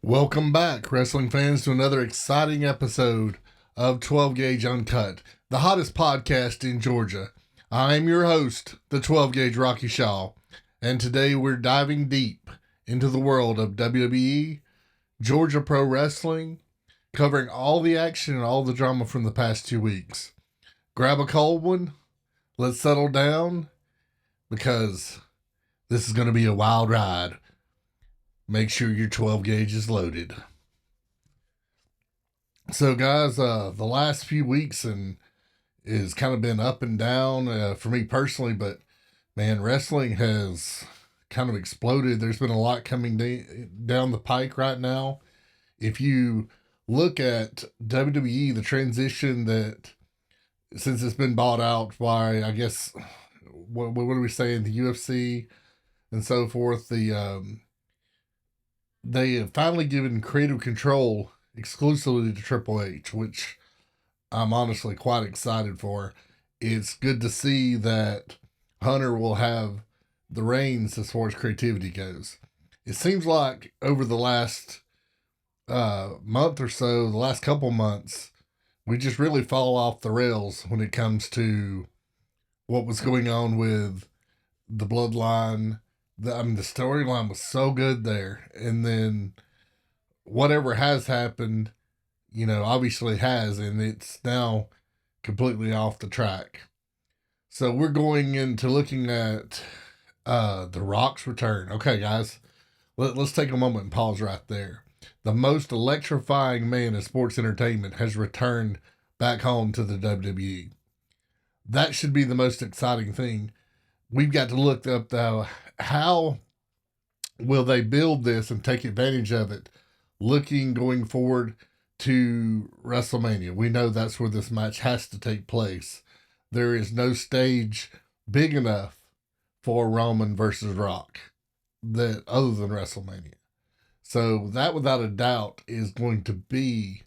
Welcome back, wrestling fans, to another exciting episode of 12 Gauge Uncut, the hottest podcast in Georgia. I'm your host, the 12 Gauge Rocky Shaw, and today we're diving deep into the world of WWE, Georgia Pro Wrestling, covering all the action and all the drama from the past 2 weeks. Grab a cold one, let's settle down, because this is going to be a wild ride. Make sure your 12 gauge is loaded. So, guys, the last few weeks is kind of been up and down for me personally, but man, wrestling has kind of exploded. There's been a lot coming down the pike right now. If you look at WWE, the transition that since it's been bought out by, I guess, what are we saying, the UFC and so forth, they have finally given creative control exclusively to Triple H, which I'm honestly quite excited for. It's good to see that Hunter will have the reins as far as creativity goes. It seems like over the last month or so, the last couple months, we just really fall off the rails when it comes to what was going on with the bloodline. The storyline was so good there. And then whatever has happened, obviously has, and it's now completely off the track. So we're going into looking at The Rock's return. Okay, guys, let's take a moment and pause right there. The most electrifying man in sports entertainment has returned back home to the WWE. That should be the most exciting thing. We've got to look up, though, how will they build this and take advantage of it going forward to WrestleMania. We know that's where this match has to take place. There is no stage big enough for Roman versus Rock other than WrestleMania. So that, without a doubt, is going to be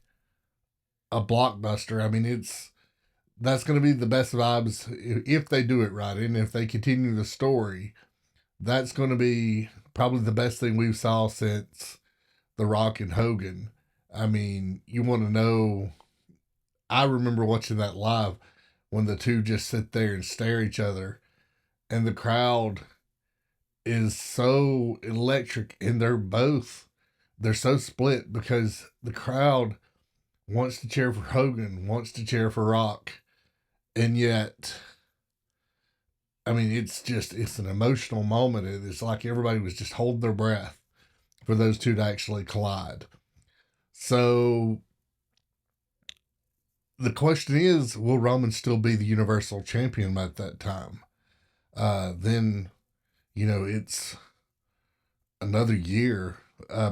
a blockbuster. I mean, that's going to be the best vibes if they do it right. And if they continue the story, that's going to be probably the best thing we've saw since The Rock and Hogan. I mean, you want to know, I remember watching that live when the two just sit there and stare at each other, and the crowd is so electric, and they're so split because the crowd wants to cheer for Hogan, wants to cheer for Rock. And yet, I mean, it's an emotional moment. It's like everybody was just holding their breath for those two to actually collide. So the question is, will Roman still be the Universal Champion at that time? Then, it's another year,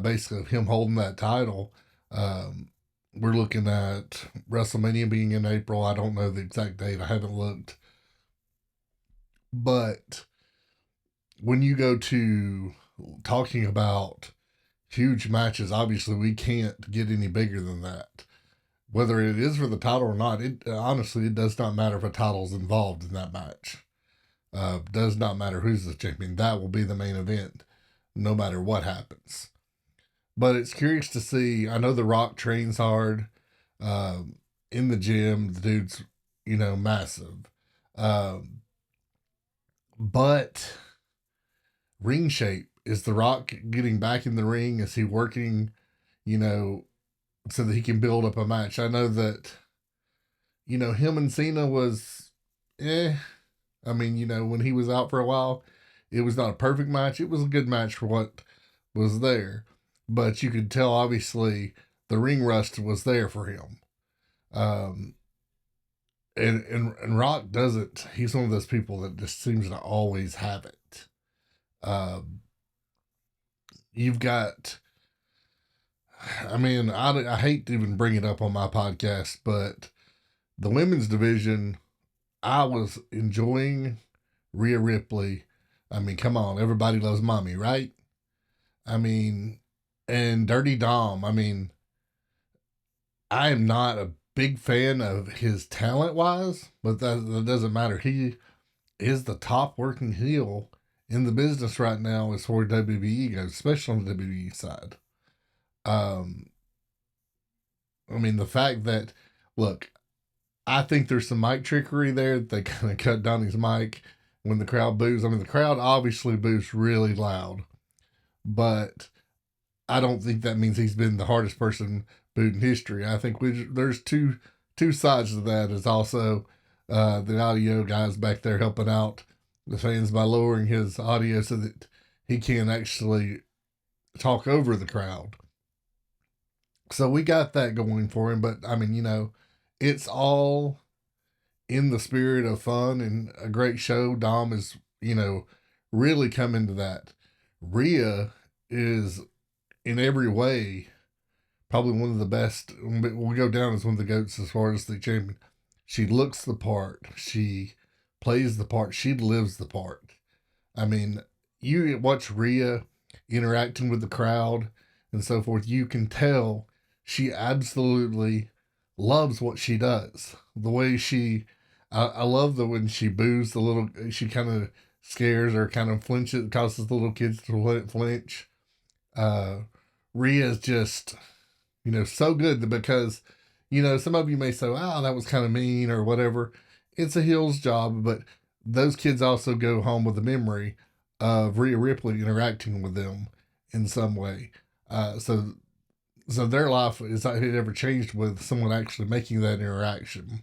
basically, of him holding that title. We're looking at WrestleMania being in April. I don't know the exact date. I haven't looked. But when you go to talking about huge matches, obviously we can't get any bigger than that. Whether it is for the title or not, honestly, it does not matter if a title's involved in that match. Does not matter who's the champion. That will be the main event, no matter what happens. But it's curious to see. I know The Rock trains hard in the gym. The dude's, massive. But ring shape, is The Rock getting back in the ring? Is he working, so that he can build up a match? I know that, him and Cena was, I mean, when he was out for a while, it was not a perfect match. It was a good match for what was there. But you could tell, obviously, the ring rust was there for him. And Rock doesn't. He's one of those people that just seems to always have it. You've got, I mean, I hate to even bring it up on my podcast, but the women's division, I was enjoying Rhea Ripley. I mean, come on, everybody loves mommy, right? I mean, and Dirty Dom, I mean, I am not a big fan of his talent-wise, but that doesn't matter. He is the top working heel in the business right now as far as WWE goes, especially on the WWE side. Um, I mean, the fact that, look, I think there's some mic trickery there. They kind of cut down his mic when the crowd boos. I mean, the crowd obviously boos really loud, but I don't think that means he's been the hardest person booed in history. I think there's two sides to that. Is also the audio guys back there helping out the fans by lowering his audio so that he can actually talk over the crowd. So we got that going for him. But I mean, it's all in the spirit of fun and a great show. Dom is, really coming to that. Rhea is in every way probably one of the best. We'll go down as one of the GOATs as far as the champion. She looks the part. She plays the part. She lives the part. I mean, you watch Rhea interacting with the crowd and so forth. You can tell she absolutely loves what she does. The way I love the when she boos the little, she kind of scares or kind of flinches, causes the little kids to flinch. Uh, Rhea's just, so good because, some of you may say, "Wow, that was kind of mean" or whatever. It's a heel's job, but those kids also go home with the memory of Rhea Ripley interacting with them in some way. So their life is not ever changed with someone actually making that interaction.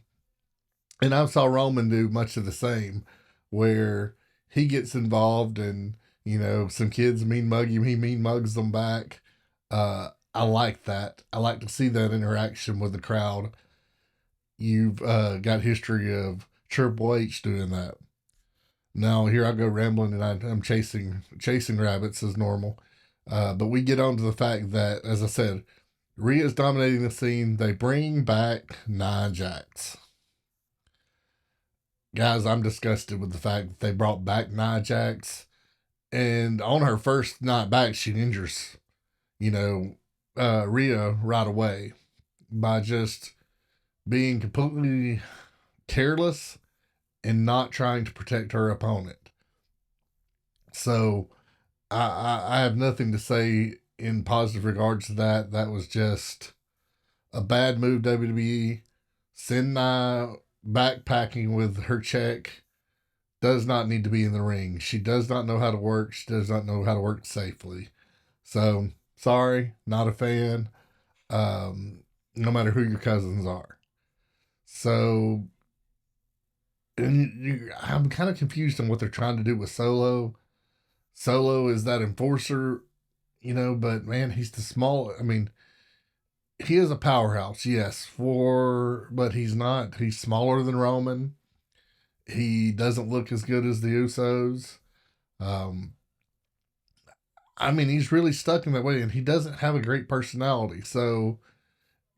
And I saw Roman do much of the same, where he gets involved and, some kids mean mug him, he mean mugs them back. I like that. I like to see that interaction with the crowd. You've got history of Triple H doing that. Now here I go rambling and I'm chasing rabbits as normal. But we get on to the fact that, as I said, Rhea's dominating the scene. They bring back Nia Jax. Guys, I'm disgusted with the fact that they brought back Nia Jax. And on her first night back, she injures, Rhea right away by just being completely careless and not trying to protect her opponent. So I have nothing to say in positive regards to that. That was just a bad move, WWE. Send Nia backpacking with her check. Does not need to be in the ring. She does not know how to work. She does not know how to work safely. So, sorry, not a fan. No matter who your cousins are. So, I'm kind of confused on what they're trying to do with Solo. Solo is that enforcer, but man, he's the small. I mean, he is a powerhouse, yes, but he's not. He's smaller than Roman. He doesn't look as good as the Usos. Um, I mean, he's really stuck in that way, and he doesn't have a great personality. So,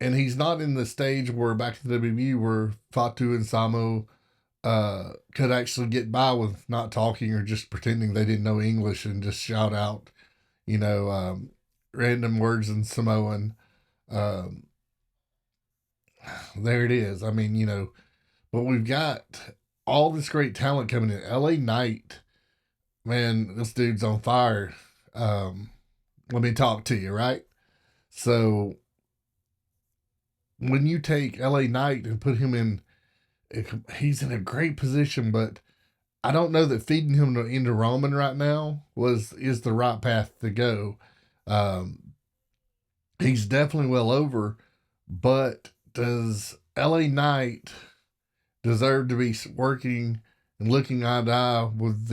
and he's not in the stage where back in the WWE where Fatu and Samo could actually get by with not talking or just pretending they didn't know English and just shout out, random words in Samoan. Um, there it is. I mean, but we've got all this great talent coming in. LA Knight, man, this dude's on fire. Let me talk to you, right? So when you take LA Knight and put him in, he's in a great position, but I don't know that feeding him into Roman right now is the right path to go. He's definitely well over, but does LA Knight deserve to be working and looking eye to eye with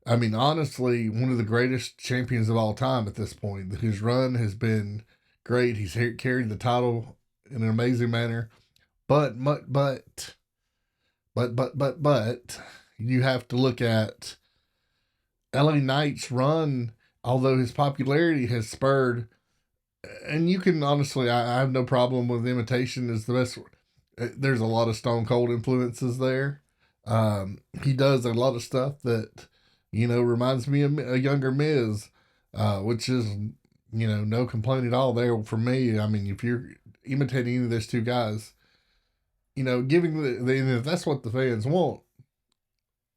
I mean, honestly, one of the greatest champions of all time at this point? His run has been great. He's carried the title in an amazing manner, but you have to look at LA Knight's run. Although his popularity has spurred, and you can honestly, I have no problem with imitation is the best. There's a lot of Stone Cold influences there. He does a lot of stuff that, reminds me of a younger Miz, which is, no complaint at all there for me. I mean, if you're imitating any of those two guys, giving if that's what the fans want,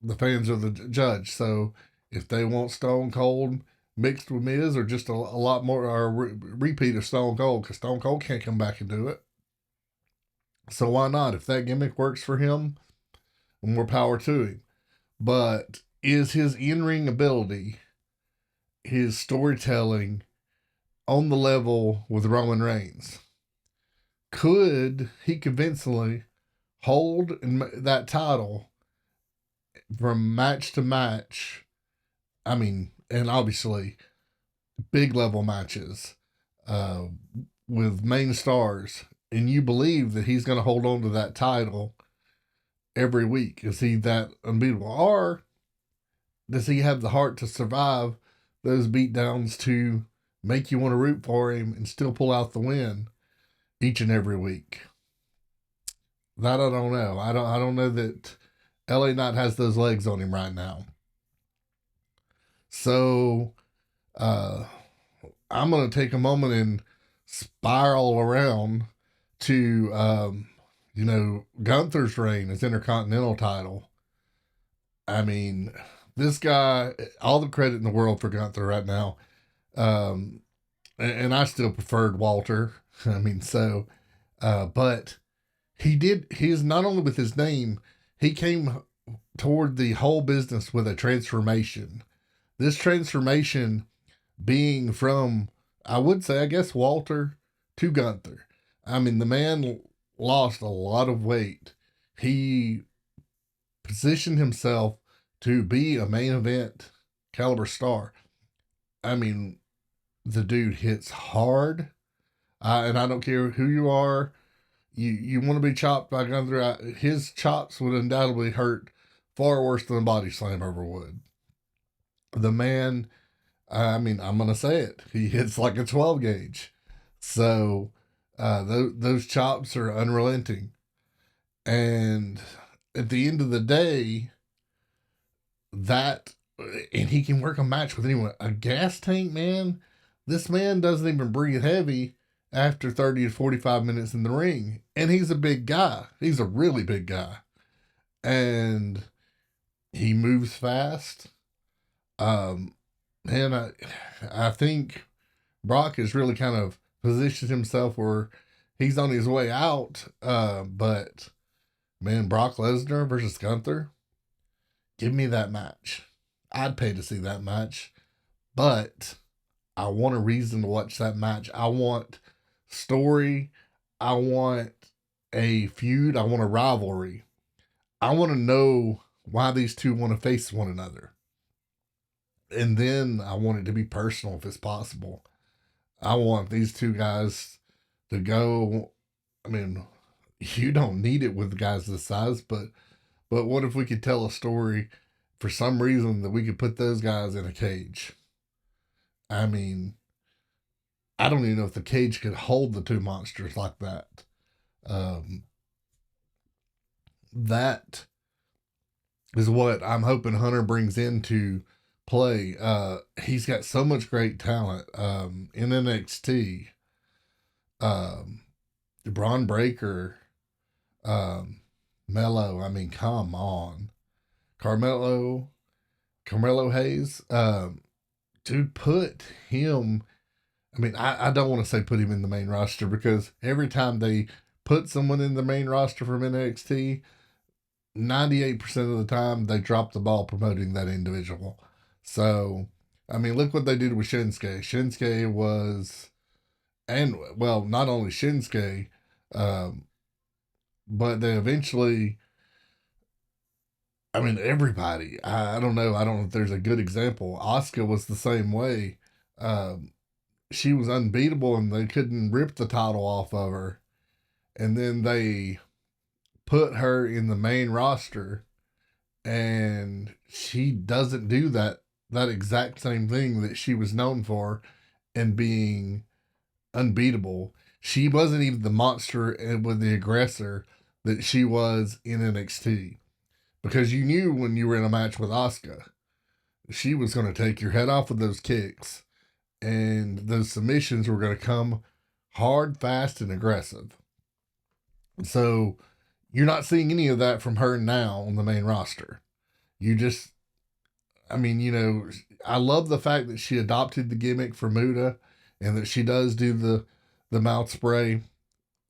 the fans are the judge. So if they want Stone Cold, mixed with Miz, or just a lot more, or a repeat of Stone Cold, because Stone Cold can't come back and do it. So why not? If that gimmick works for him, more power to him. But is his in-ring ability, his storytelling, on the level with Roman Reigns? Could he convincingly hold that title from match to match? I mean, and obviously big level matches uh, with main stars, and you believe that he's going to hold on to that title every week? Is he that unbeatable? Or does he have the heart to survive those beatdowns to make you want to root for him and still pull out the win each and every week? That I don't know. I don't know that LA Knight has those legs on him right now. So I'm going to take a moment and spiral around to Gunther's reign as Intercontinental title. I mean, this guy, all the credit in the world for Gunther right now. And I still preferred Walter. I mean, but he's not only with his name, he came toward the whole business with a transformation. This transformation being from, I would say, I guess, Walter to Gunther. I mean, the man lost a lot of weight. He positioned himself to be a main event caliber star. I mean, the dude hits hard. And I don't care who you are. You want to be chopped by Gunther. His chops would undoubtedly hurt far worse than a body slam ever would. The man, I mean, I'm going to say it. He hits like a 12 gauge. So those chops are unrelenting. And at the end of the day, and he can work a match with anyone. A gas tank, man, this man doesn't even breathe heavy after 30 to 45 minutes in the ring. And he's a big guy. He's a really big guy. And he moves fast. And I think Brock has really kind of positioned himself where he's on his way out. But, man, Brock Lesnar versus Gunther, give me that match. I'd pay to see that match. But I want a reason to watch that match. I want story. I want a feud. I want a rivalry. I want to know why these two want to face one another. And then I want it to be personal if it's possible. I want these two guys to go. I mean, you don't need it with guys this size, but what if we could tell a story for some reason that we could put those guys in a cage? I mean, I don't even know if the cage could hold the two monsters like that. That is what I'm hoping Hunter brings into play. He's got so much great talent in NXT. Braun Breaker, Mello. I mean, come on, Carmelo Hayes. Dude, put him. I mean, I don't want to say put him in the main roster, because every time they put someone in the main roster from NXT, 98% of the time they drop the ball promoting that individual. So, I mean, look what they did with Shinsuke. Shinsuke was, and well, not only Shinsuke, but they eventually, I mean, everybody. I don't know. I don't know if there's a good example. Asuka was the same way. She was unbeatable and they couldn't rip the title off of her. And then they put her in the main roster and she doesn't do that exact same thing that she was known for, and being unbeatable. She wasn't even the monster and with the aggressor that she was in NXT, because you knew when you were in a match with Asuka, she was going to take your head off with those kicks, and those submissions were going to come hard, fast, and aggressive. So you're not seeing any of that from her now on the main roster. You just, I mean, I love the fact that she adopted the gimmick for Muda and that she does do the mouth spray.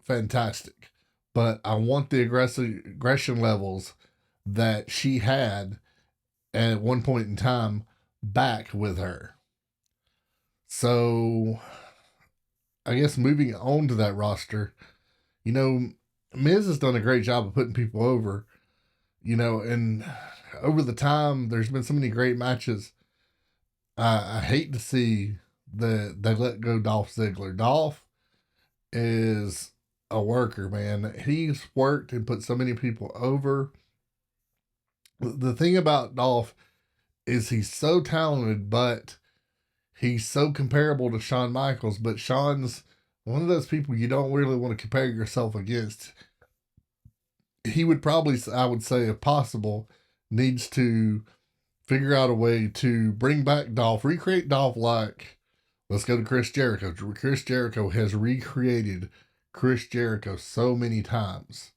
Fantastic. But I want the aggression levels that she had at one point in time back with her. So I guess moving on to that roster, Miz has done a great job of putting people over, and over the time, there's been so many great matches. I hate to see that they let go Dolph Ziggler. Dolph is a worker, man. He's worked and put so many people over. The thing about Dolph is he's so talented, but he's so comparable to Shawn Michaels. But Shawn's one of those people you don't really want to compare yourself against. He would probably, I would say, if possible, needs to figure out a way to bring back Dolph, recreate Dolph like, let's go to Chris Jericho. Chris Jericho has recreated Chris Jericho so many times,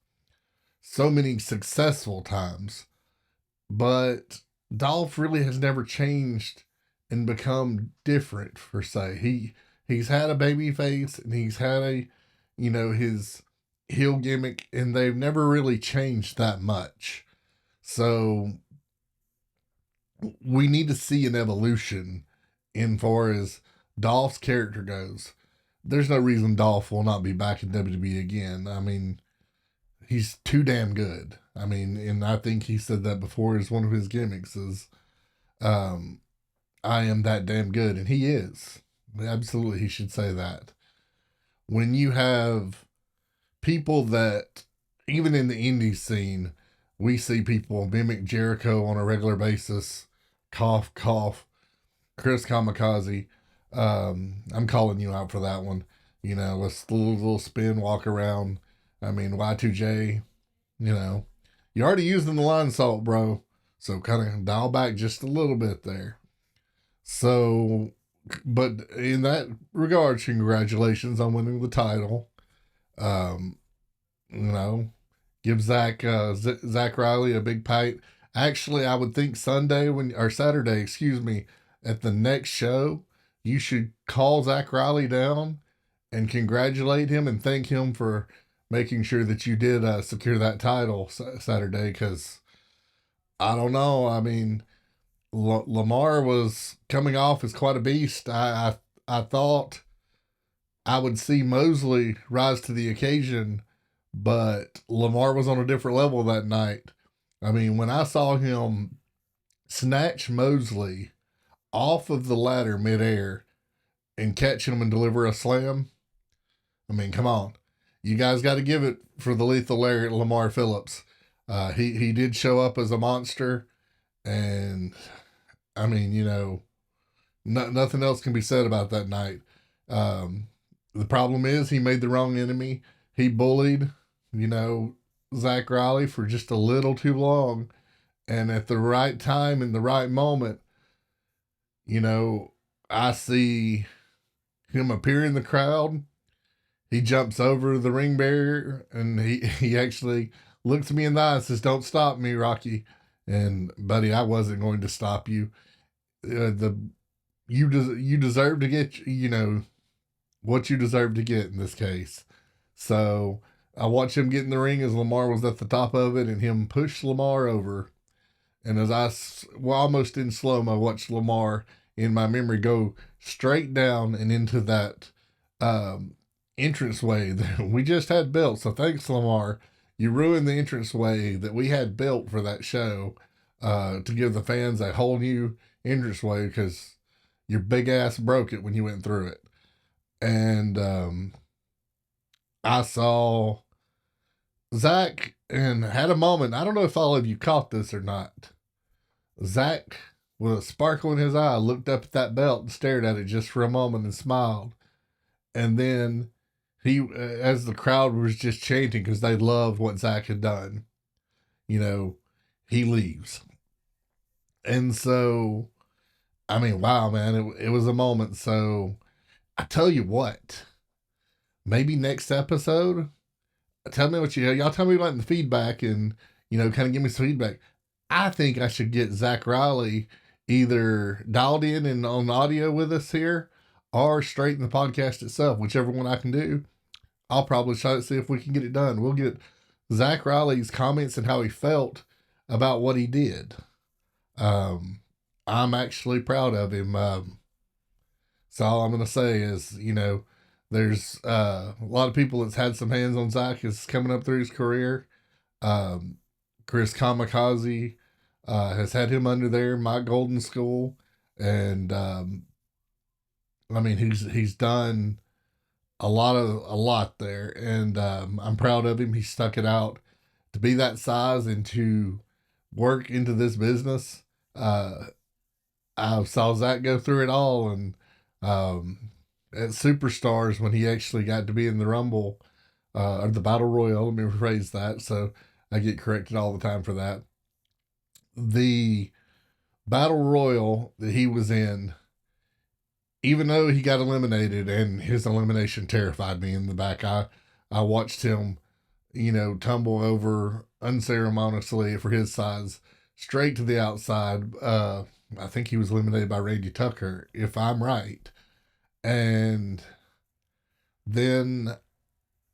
so many successful times, but Dolph really has never changed and become different per se. He's had a baby face and he's had his heel gimmick, and they've never really changed that much. So we need to see an evolution in far as Dolph's character goes. There's no reason Dolph will not be back in WWE again. I mean, he's too damn good. I mean, and I think he said that before as one of his gimmicks is, I am that damn good. And he is. Absolutely, he should say that. When you have people that, even in the indie scene, we see people mimic Jericho on a regular basis. Cough, cough. Chris Kamikaze. I'm calling you out for that one. Let's do a little spin, walk around. I mean, Y2J, you're already using the line salt, bro. So kind of dial back just a little bit there. So, but in that regard, congratulations on winning the title. Give Zach Riley a big pipe. Actually, I would think Saturday, at the next show, you should call Zach Riley down and congratulate him and thank him for making sure that you did secure that title Saturday. Because I don't know. I mean, Lamar was coming off as quite a beast. I thought I would see Mosley rise to the occasion, but Lamar was on a different level that night. I mean, when I saw him snatch Mosley off of the ladder midair and catch him and deliver a slam, I mean, come on. You guys got to give it for the lethal lariat Lamar Phillips. He did show up as a monster, and I mean, nothing else can be said about that night. The problem is he made the wrong enemy. He bullied, Zach Riley for just a little too long. And at the right time, in the right moment, I see him appear in the crowd. He jumps over the ring barrier and he actually looks me in the eye and says, "Don't stop me, Rocky." And buddy, I wasn't going to stop you. You deserve to get, what you deserve to get in this case. So I watched him get in the ring as Lamar was at the top of it and him push Lamar over. And as I, almost in slow-mo, watched Lamar in my memory go straight down and into that entranceway that we just had built. So thanks, Lamar. You ruined the entranceway that we had built for that show to give the fans a whole new entranceway because your big ass broke it when you went through it. And I saw Zach and had a moment. I don't know if all of you caught this or not. Zach, with a sparkle in his eye, looked up at that belt and stared at it just for a moment and smiled. And then he, as the crowd was just chanting because they loved what Zach had done, he leaves. And so, I mean, wow, man, it was a moment. So I tell you what, maybe next episode, tell me what y'all tell me about in the feedback and, kind of give me some feedback. I think I should get Zach Riley either dialed in and on audio with us here or straight in the podcast itself, whichever one I can do. I'll probably try to see if we can get it done. We'll get Zach Riley's comments and how he felt about what he did. I'm actually proud of him. So all I'm going to say is, there's a lot of people that's had some hands on Zach is coming up through his career. Chris Kamikaze has had him under there, Mike Golden School, and he's done a lot there, and I'm proud of him. He stuck it out to be that size and to work into this business. I saw Zach go through it all, and at Superstars when he actually got to be in the Rumble or the Battle Royal. Let me rephrase that, so I get corrected all the time for that. The Battle Royal that he was in, even though he got eliminated, and his elimination terrified me in the back, I watched him, tumble over unceremoniously for his size, straight to the outside. I think he was eliminated by Randy Tucker, if I'm right. And then,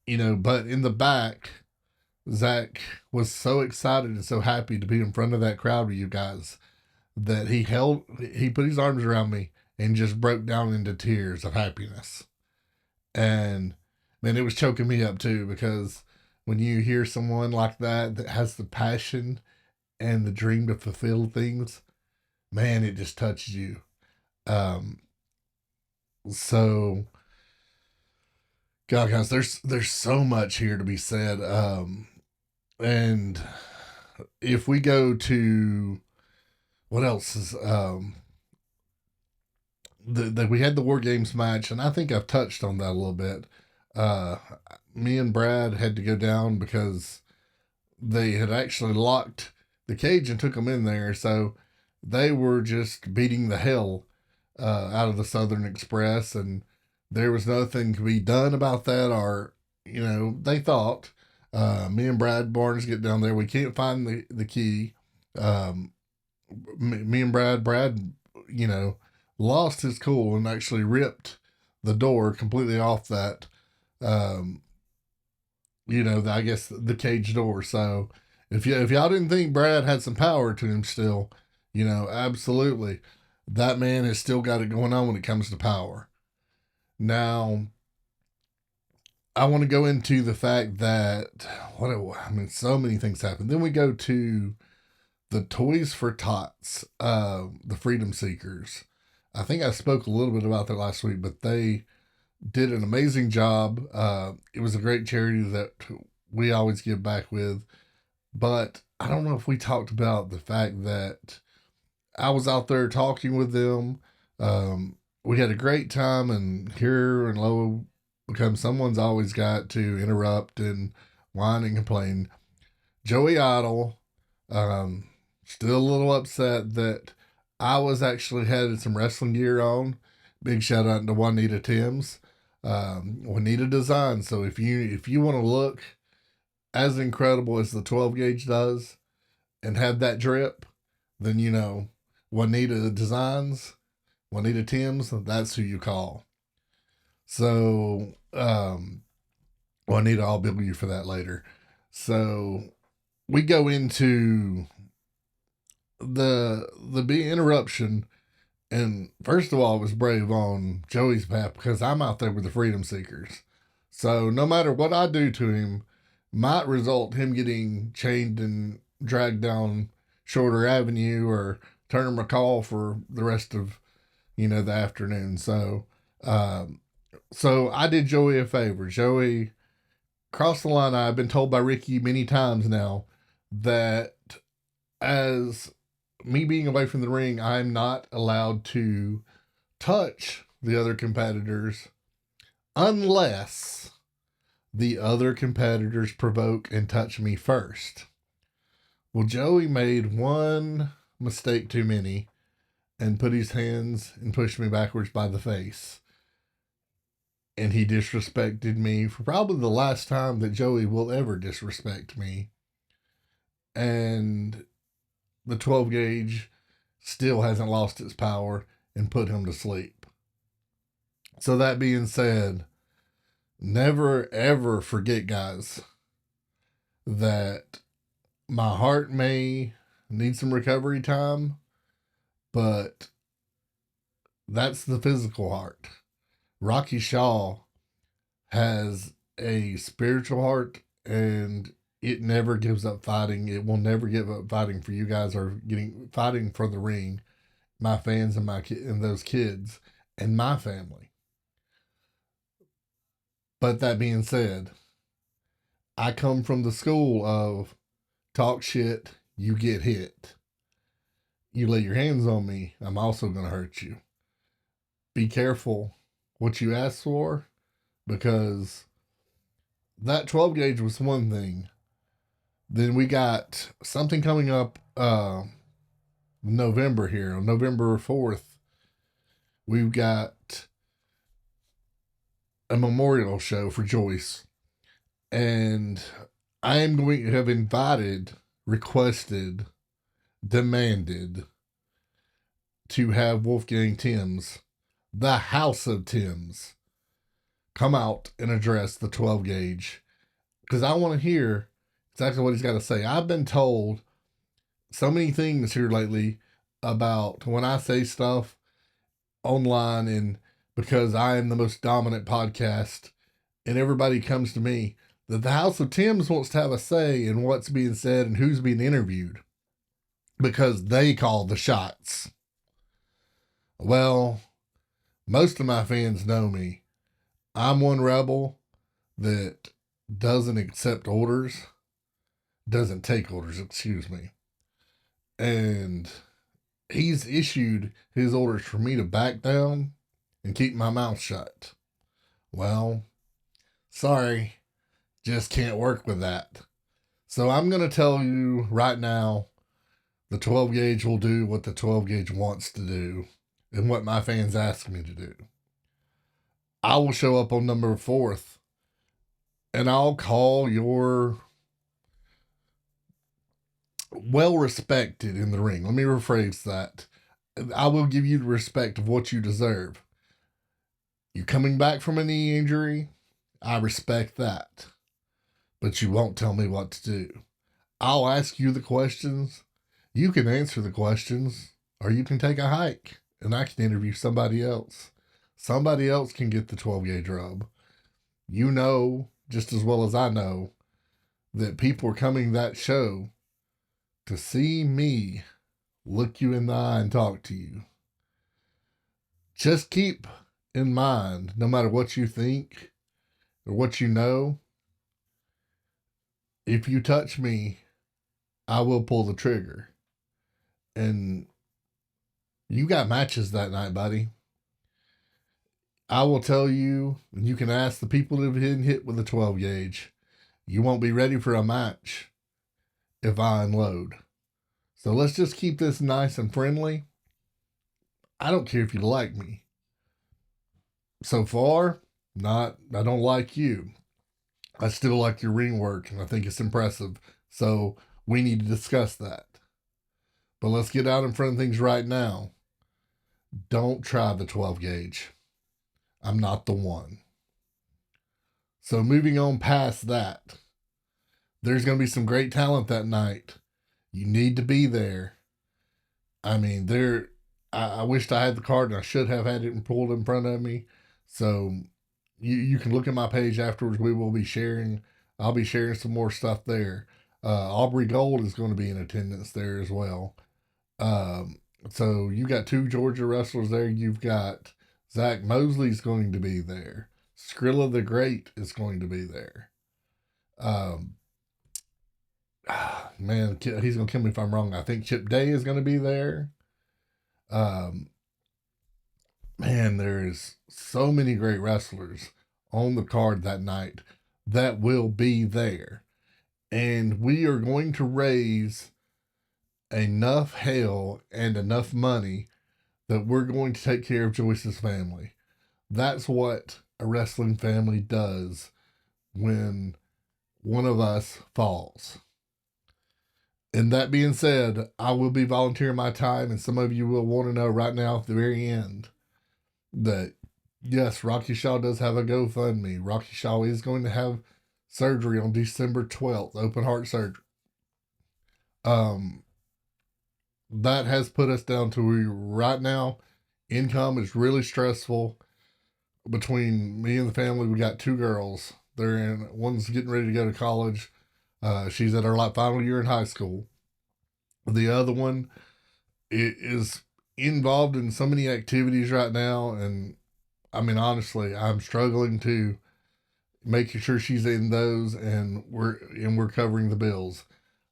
but in the back, Zach was so excited and so happy to be in front of that crowd with you guys that he put his arms around me and just broke down into tears of happiness. And man, it was choking me up too, because when you hear someone like that has the passion and the dream to fulfill things, man, it just touches you. So God, guys, there's so much here to be said. And if we go to what else is we had the War Games match, and I think I've touched on that a little bit. Me and Brad had to go down because they had actually locked the cage and took them in there, so they were just beating the hell out of the Southern Express, and there was nothing to be done about that. Or they thought, me and Brad Barnes get down there, we can't find the key. Me and Brad, lost his cool and actually ripped the door completely off that, I guess the cage door. So if y'all didn't think Brad had some power to him still, absolutely, that man has still got it going on when it comes to power. Now, I want to go into the fact that so many things happen. Then we go to the Toys for Tots, the Freedom Seekers. I think I spoke a little bit about that last week, but they did an amazing job. It was a great charity that we always give back with. But I don't know if we talked about the fact that I was out there talking with them. We had a great time, and here and lo becomes someone's always got to interrupt and whine and complain. Joey Idol, still a little upset that I was actually had some wrestling gear on. Big shout out to Juanita Timms, Juanita Design. So if you want to look as incredible as the 12 gauge does and have that drip, then Juanita Designs, Juanita Timms, that's who you call. So Juanita, I'll bill you for that later. So we go into the big interruption, and first of all, it was brave on Joey's behalf because I'm out there with the Freedom Seekers. So no matter what I do to him, might result him getting chained and dragged down Shorter Avenue or Turner McCall for the rest of the afternoon. So so I did Joey a favor. Joey crossed the line. I've been told by Ricky many times now that as me being away from the ring, I'm not allowed to touch the other competitors unless the other competitors provoke and touch me first. Well, Joey made one mistake too many and put his hands and pushed me backwards by the face. And he disrespected me for probably the last time that Joey will ever disrespect me. And the 12 gauge still hasn't lost its power and put him to sleep. So that being said, never ever forget, guys, that my heart may need some recovery time, but that's the physical heart. Rocky Shaw has a spiritual heart, and it never gives up fighting. It will never give up fighting for you guys, or fighting for the ring, my fans and and those kids and my family. But that being said, I come from the school of talk shit, you get hit. You lay your hands on me, I'm also going to hurt you. Be careful what you ask for, because that 12 gauge was one thing. Then we got something coming up November here, on November 4th. We've got a memorial show for Joyce. And I am going to have invited, requested, demanded to have Wolfgang Timms, the House of Timms, come out and address the 12 gauge. Because I want to hear exactly what he's got to say. I've been told so many things here lately about when I say stuff online, and because I am the most dominant podcast and everybody comes to me, that the House of Timms wants to have a say in what's being said and who's being interviewed, because they call the shots. Well, most of my fans know me. I'm one rebel that doesn't accept orders, doesn't take orders, excuse me. And he's issued his orders for me to back down and keep my mouth shut. Well, sorry, just can't work with that. So I'm going to tell you right now, the 12 gauge will do what the 12 gauge wants to do and what my fans ask me to do. I will show up on November 4th and I'll call your well respected in the ring. Let me rephrase that. I will give you the respect of what you deserve. You coming back from a knee injury, I respect that. But you won't tell me what to do. I'll ask you the questions. You can answer the questions, or you can take a hike and I can interview somebody else. Somebody else can get the 12 gauge rub. You know, just as well as I know, that people are coming to that show to see me look you in the eye and talk to you. Just keep in mind, no matter what you think or what you know, if you touch me, I will pull the trigger. And you got matches that night, buddy. I will tell you, and you can ask the people that have been hit with the 12 gauge, you won't be ready for a match if I unload. So let's just keep this nice and friendly. I don't care if you like me. So far, I don't like you. I still like your ring work, and I think it's impressive. So we need to discuss that. But let's get out in front of things right now. Don't try the 12 gauge. I'm not the one. So moving on past that, there's going to be some great talent that night. You need to be there. I mean, I wished I had the card, and I should have had it pulled in front of me. So you can look at my page afterwards. We will be sharing. I'll be sharing some more stuff there. Aubrey Gold is going to be in attendance there as well. So you got two Georgia wrestlers there. You've got Zach Mosley's going to be there. Skrilla the Great is going to be there. Man, he's going to kill me if I'm wrong. I think Chip Day is going to be there. Man, there's so many great wrestlers on the card that night that will be there. And we are going to raise enough hell and enough money that we're going to take care of Joyce's family. That's what a wrestling family does when one of us falls. And that being said, I will be volunteering my time, and some of you will want to know right now at the very end that yes, Rocky Shaw does have a GoFundMe. Rocky Shaw is going to have surgery on December 12th, open heart surgery. That has put us down to where right now income is really stressful. Between me and the family, we got two girls. One's getting ready to go to college. She's at her final year in high school. The other one is involved in so many activities right now, and I mean, honestly, I'm struggling to making sure she's in those, and we're covering the bills.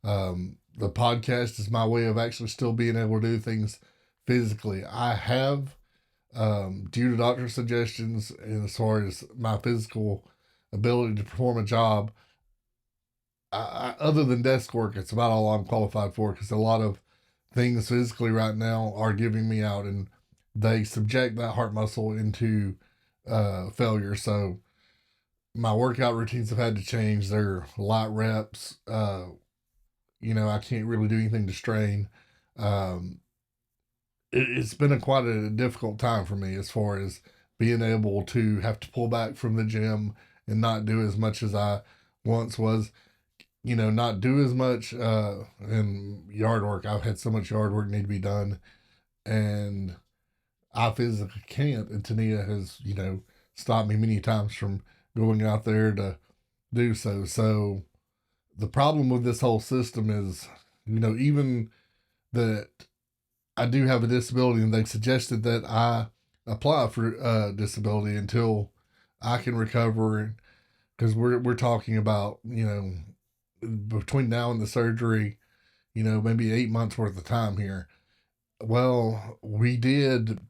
The podcast is my way of actually still being able to do things physically. I have, due to doctor suggestions, and as far as my physical ability to perform a job, other than desk work, it's about all I'm qualified for, because a lot of things physically right now are giving me out, and they subject that heart muscle into failure. So my workout routines have had to change. They're light reps. I can't really do anything to strain. Um, it's been quite a difficult time for me as far as being able to have to pull back from the gym and not do as much as I once was. Not do as much in yard work. I've had so much yard work need to be done, and I physically can't. And Tania has, stopped me many times from going out there to do so. So the problem with this whole system is, even that I do have a disability, and they've suggested that I apply for disability until I can recover, because we're talking about, between now and the surgery, maybe 8 months worth of time here. Well, we did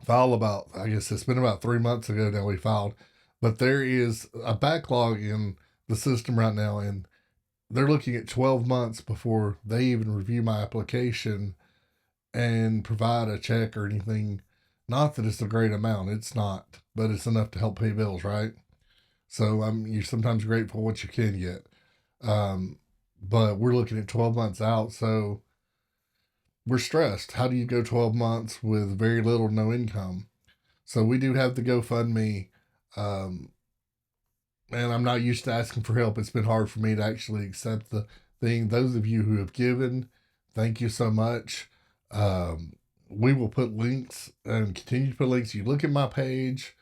file about, I guess it's been about 3 months ago now we filed, but there is a backlog in the system right now, and they're looking at 12 months before they even review my application and provide a check or anything. Not that it's a great amount, it's not, but it's enough to help pay bills, right? So you're sometimes grateful for what you can get. But we're looking at 12 months out, so we're stressed. How do you go 12 months with very little, no income? So we do have the GoFundMe. And I'm not used to asking for help. It's been hard for me to actually accept the thing. Those of you who have given, thank you so much. We will put links and continue to put links. You look at my page.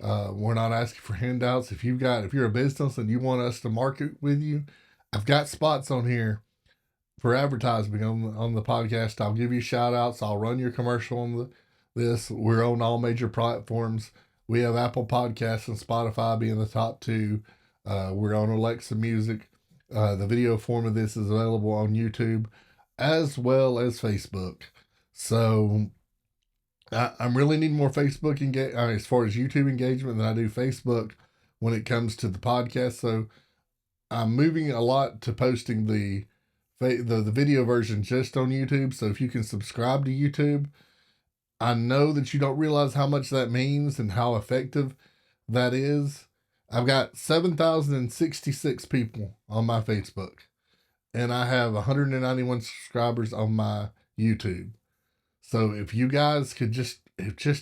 We're not asking for handouts. If you're a business and you want us to market with you, I've got spots on here for advertising on the podcast. I'll give you shout outs. I'll run your commercial on this. We're on all major platforms. We have Apple Podcasts and Spotify being the top two. We're on Alexa Music. The video form of this is available on YouTube as well as Facebook. So I'm really needing more Facebook as far as YouTube engagement than I do Facebook when it comes to the podcast. So I'm moving a lot to posting the video version just on YouTube. So if you can subscribe to YouTube, I know that you don't realize how much that means and how effective that is. I've got 7,066 people on my Facebook, and I have 191 subscribers on my YouTube. So if you guys could just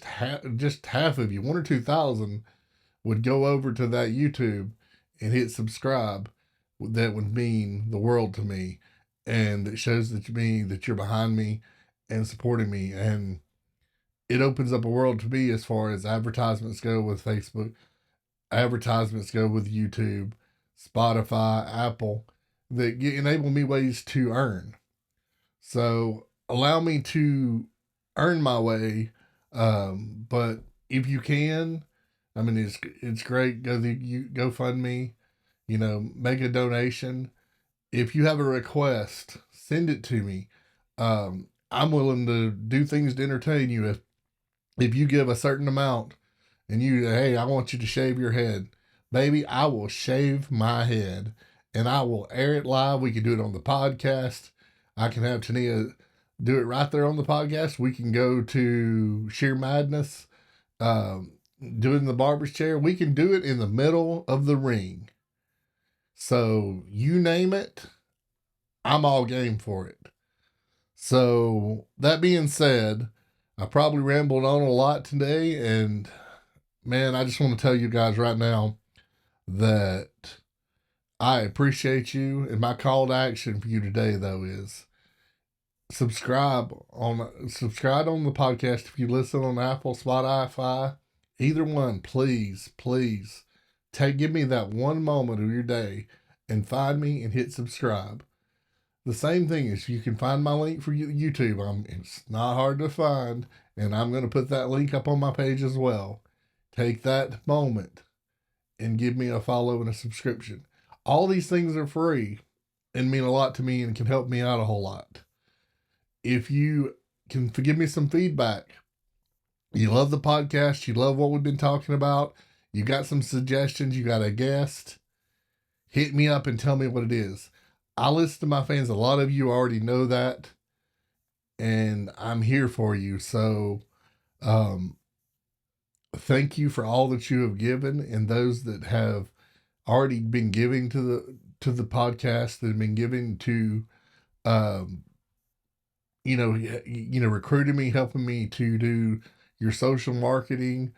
half of you, 1 or 2,000, would go over to that YouTube and hit subscribe, that would mean the world to me, and it shows that you're behind me and supporting me, and it opens up a world to me as far as advertisements go with Facebook, advertisements go with YouTube, Spotify, Apple, that enable me ways to earn. So allow me to earn my way. But if you can, I mean, it's great. Go GoFundMe, make a donation. If you have a request, send it to me. I'm willing to do things to entertain you. If you give a certain amount and hey, I want you to shave your head, baby, I will shave my head and I will air it live. We can do it on the podcast. I can have Tania do it right there on the podcast. We can go to Sheer Madness, do it in the barber's chair. We can do it in the middle of the ring. So you name it, I'm all game for it. So that being said, I probably rambled on a lot today, and man, I just want to tell you guys right now that I appreciate you. And my call to action for you today, though, is subscribe on the podcast if you listen on Apple, Spotify, either one. Please, please give me that one moment of your day and find me and hit subscribe. The same thing is you can find my link for YouTube. It's not hard to find, and I'm going to put that link up on my page as well. Take that moment and give me a follow and a subscription. All these things are free and mean a lot to me and can help me out a whole lot. If you can give me some feedback, you love the podcast, you love what we've been talking about, you got some suggestions, you got a guest, hit me up and tell me what it is. I listen to my fans. A lot of you already know that, and I'm here for you. So, thank you for all that you have given, and those that have already been giving to the podcast, that have been giving to, recruiting me, helping me to do your social marketing,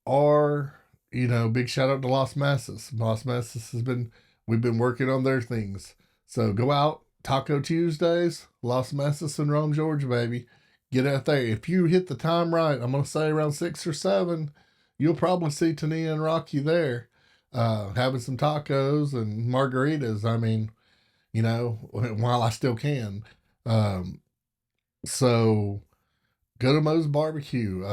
or big shout out to Las Masas. Las Masas we've been working on their things. So go out, Taco Tuesdays, Las Masas and Rome, Georgia, baby. Get out there. If you hit the time right, I'm going to say around 6 or 7, you'll probably see Tania and Rocky there having some tacos and margaritas. I mean, while I still can. So go to Moe's Barbecue.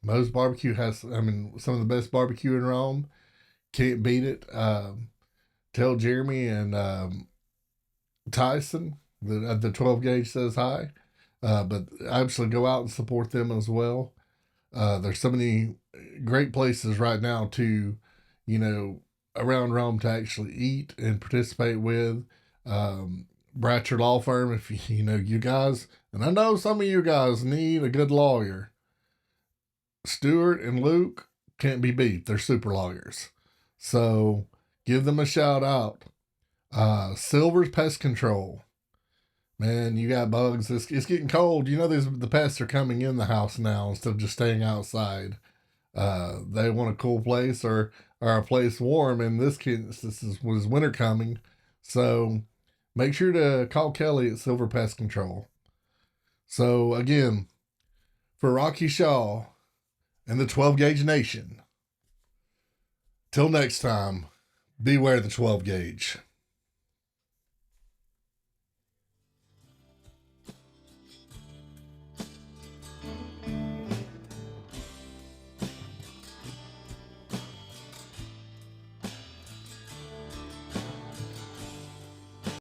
Moe's Barbecue has, some of the best barbecue in Rome. Can't beat it. Tell Jeremy and Tyson the 12 gauge says hi. But absolutely go out and support them as well. There's so many great places right now to, around Rome to actually eat and participate with. Bratcher Law Firm, if you guys, and I know some of you guys need a good lawyer. Stuart and Luke can't be beat. They're super lawyers. So give them a shout out. Silver's Pest Control. Man, you got bugs. It's getting cold. The pests are coming in the house now instead of just staying outside. They want a cool place or a place warm. And this was winter coming. So make sure to call Kelly at Silver Pest Control. So again, for Rocky Shaw and the 12 Gauge Nation, till next time, beware the 12 gauge.